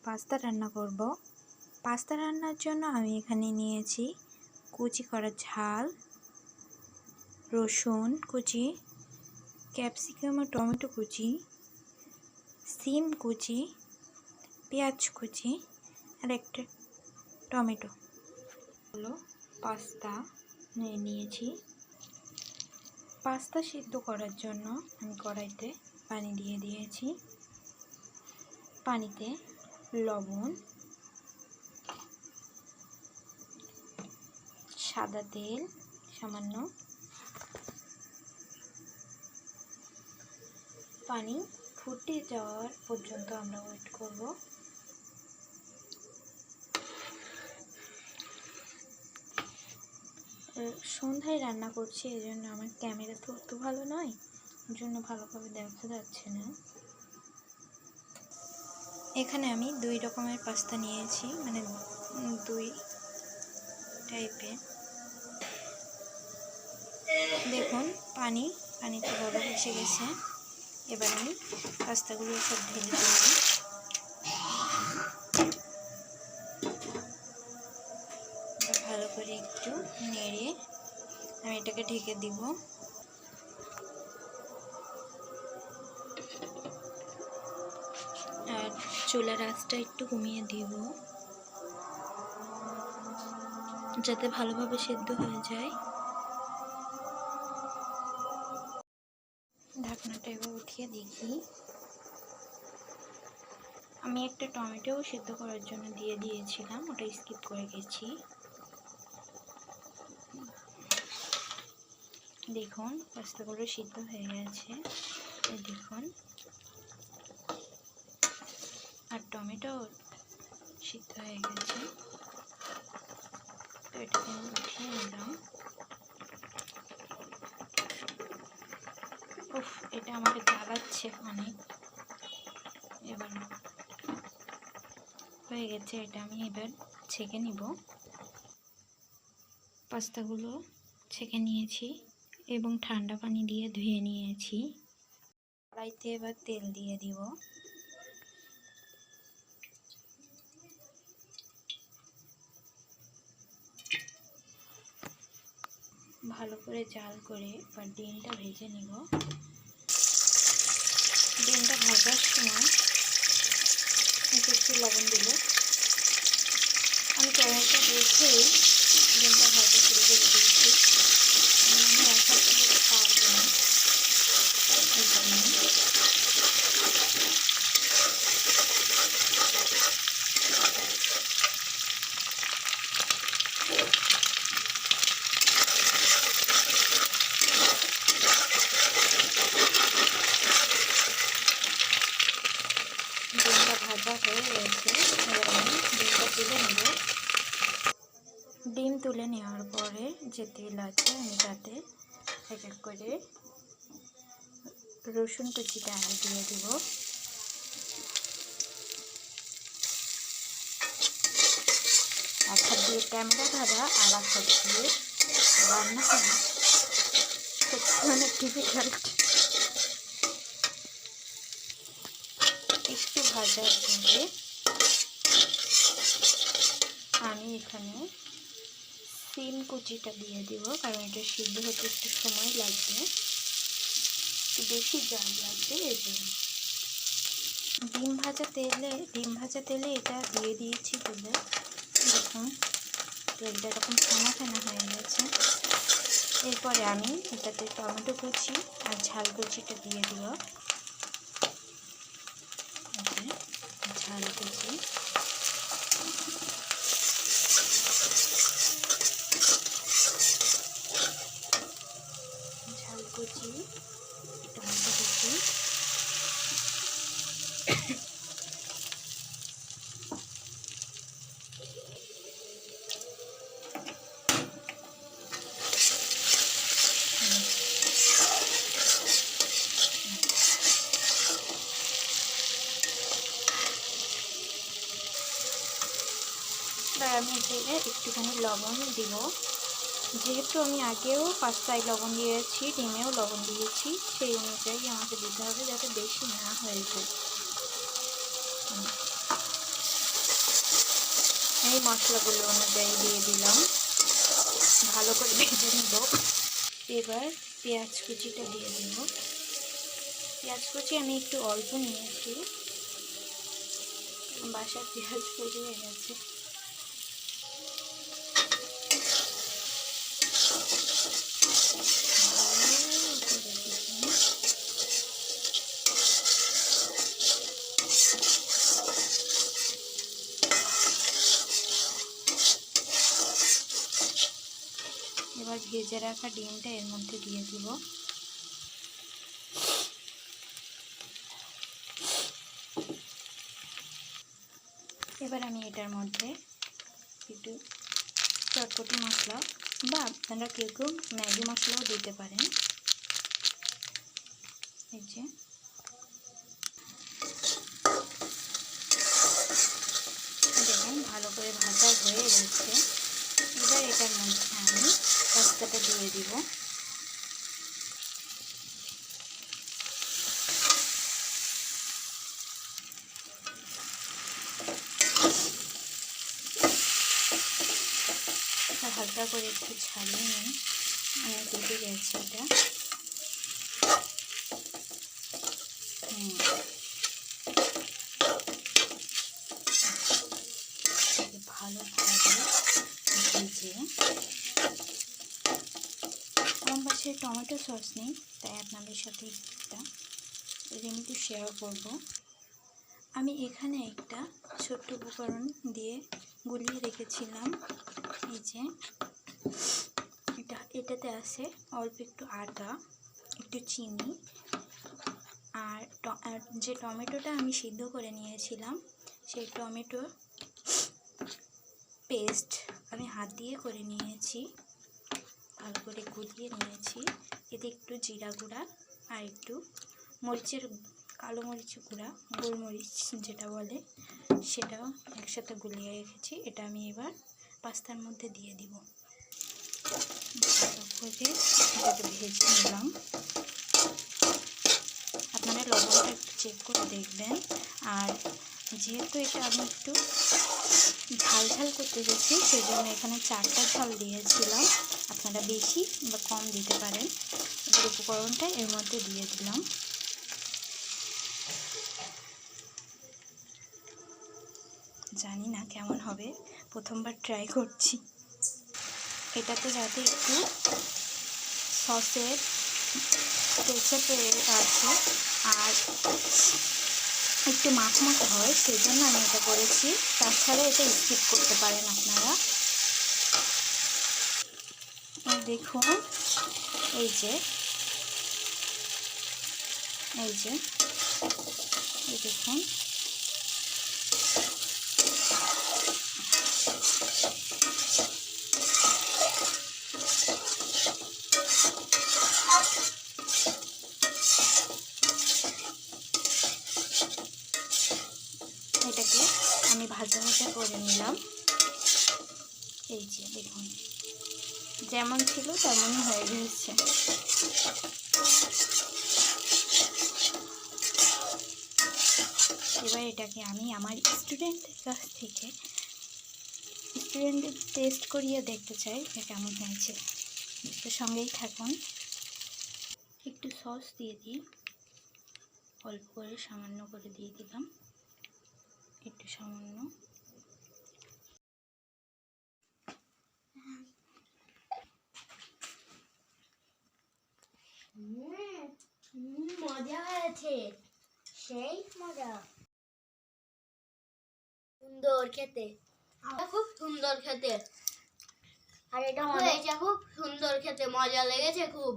Pasta রান্না করব। Pasta রান্নার জন্য আমি এখানে নিয়েছি কুচি করা ঝাল, রসুন কুচি, ক্যাপসিকাম ও টমেটো কুচি, সিম কুচি, পেঁয়াজ কুচি আর একটা টমেটো। হলো পাস্তা নিয়েছি। পাস্তা সিদ্ধ করার জন্য আমি কড়াইতে পানি দিয়ে দিয়েছি। পানিতে লবণ, সাদা তেল সামান্য, পানি ফুটে যাওয়ার পর্যন্ত আমরা ওয়েট করব। সন্ধ্যায় রান্না করছি, এই জন্য আমার ক্যামেরা তো অত ভালো নয়, ওই জন্য ভালোভাবে দেখা যাচ্ছে না। এখানে আমি 2 রকমের পাস্তা নিয়েছি, মানে 2 টাইপের। দেখুন পানিতে বরফ এসে গেছে। এবার আমি পাস্তাগুলো সব ঢেলে দেব। ভালো করে একটু নেড়ে আমি এটাকে ঢেকে দিব। আর চুলার আঁচটা একটু কমিয়ে দিব যাতে ভালোভাবে সেদ্ধ হয়ে যায়। ঢাকনাটা এবার উঠিয়ে দেখি। আমি একটা টমেটো সেদ্ধ করার জন্য দিয়ে দিয়েছিলাম, ওটা স্কিপ করে গেছি। দেখুন পাস্তাগুলো সিদ্ধ হয়ে গেছে, দেখুন। আর টমেটো সিদ্ধ হয়ে গেছে, তো এটাকে আমি উঠিয়ে নিলাম। উফ, এটা আমাকে জ্বালাচ্ছে অনেক। এবার হয়ে গেছে, এটা আমি এবার ছেঁকে নিব। পাস্তাগুলো ছেঁকে নিয়েছি এবং ঠান্ডা পানি দিয়ে ধুয়ে নিয়েছি। কড়াইতে এবার তেল দিয়ে দিব। ভালো করে জাল করে এবার ডিমটা ভেজে নিব। ডিমটা ভাজার সময় একটু লবণ দিল। আমি কড়াইটা রেখেই ডিমটা ভাজা শুরু করে দিয়েছি। আমি একসাথে পারবো না, এই জন্য ডিমটা ভাজা হয়ে গেছে। এবার আমি ডিমটা তুলে নেব। ডিম তুলে নেওয়ার পরে যে তেল আছে আমি তাতে এক এক করে রসুন কুচিটা আমি দিয়ে দেব। এক হাত দিয়ে ক্যামেরা ধরা আর এক হাত দিয়ে রান্না করা সত্যি অনেক ডিফিকাল্ট। একটু ভাজার পরে আমি এখানে সিম কুচিটা দিয়ে দিব, কারণ এটা সিদ্ধ হতে একটু সময় লাগবে, একটু বেশি জাল লাগবে এই জন্য। ডিম ভাজা তেলে এটা দিয়ে দিয়েছি তুলে। দেখুন তেলটা এরকম ফেনা ফেনা হয়ে গেছে। এরপরে আমি এটাতে টমেটো কুচি আর ঝাল কুচিটা দিয়ে দিব। ঝাল কুচি, টমেটো কুচি, এবার আমি এতে একটুখানি লবণ দিব। যেহেতু আমি আগেও পাস্তায় লবণ দিয়েছি, ডিমেও লবণ দিয়েছি, সেই অনুযায়ী আমাকে দিতে হবে যাতে বেশি না হয়ে যায়। এই মশলাগুলো অনুযায়ী দিয়ে দিলাম, ভালো করে ভেজে নেব। এবার পেঁয়াজ কুচিটা দিয়ে দেব। পেঁয়াজ কুচি আমি একটু অল্প নিয়েছি, বাসার পেঁয়াজ কুচি হয়ে গেছে। এবার ভেজে রাখা ডিমটা এর মধ্যে দিয়ে দিব। এবার আমি এটার মধ্যে একটু চটপটি মশলা বা আপনারা কেউ কেউ ম্যাগি মশলাও দিতে পারেন। এই যে দেখুন ভালো করে ভাজা হয়ে গেছে। এবার এটার মধ্যে আমি পাস্তাটা দিয়ে দিব। হালকা করে একটু ছাড়িয়ে নিই, আমি কেটে গেছি এটা। ভালোভাবে ভেজে, আমার পাশে টমেটো সস নেই, তাই আপনাদের সাথে একটা রেসিপি শেয়ার করব। আমি এখানে একটা ছোট্ট উপকরণ দিয়ে গুলিয়ে রেখেছিলাম। এই যে এটাতে আছে অল্প একটু আদা, একটু চিনি, আর যে টমেটোটা আমি সিদ্ধ করে নিয়েছিলাম সেই টমেটো পেস্ট আমি হাত দিয়ে করে নিয়েছি, ভালো করে গুলিয়ে নিয়েছি। এতে একটু জিরা গুঁড়া আর একটু মরিচের কালো মরিচের গুঁড়া, গোলমরিচ যেটা বলে, সেটাও একসাথে গুলিয়ে রেখেছি। এটা আমি এবার পাস্তার মধ্যে দিয়ে দিব। ভালো করে এটাকে ভেজে নিলাম। আপনারা লবণটা একটু চেক করে দেখবেন। আর যেহেতু এটা আমি একটু ঝাল ঝাল করতে গেছি, সেই জন্য এখানে 4টা ঝাল দিয়েছিলাম, আপনারা বেশি বা কম দিতে পারেন। এবার উপকরণটা এর মধ্যে দিয়ে দিলাম। জানি না কেমন হবে, প্রথমবার ট্রাই করছি। এটাতে যাতে একটু সসের টেক্সচার আছে আর একটু মাখমাখা হয়, সেই জন্য আমি এটা করেছি। তাছাড়া এটা স্কিপ করতে পারেন আপনারা। দেখুন এই যে দেখুন এটাকে আমি ভাজা ভাজা করে নিলাম। এই যে দেখুন যেমন ছিল তেমনই হয়ে গেছে। এবার এটাকে আমি আমার স্টুডেন্টের কাছ থেকে টেস্ট করিয়ে দেখতে চাই যে কেমন হয়েছে। তো সঙ্গেই থাকুন। একটু সস দিয়ে দিই, অল্প করে সামান্য করে দিয়ে দিলাম, একটু সামান্য। মজা হয়েছে, সেই মজা, সুন্দর খেতে, খুব সুন্দর খেতে। আর এটা হয়েছে খুব সুন্দর খেতে, মজা লেগেছে খুব।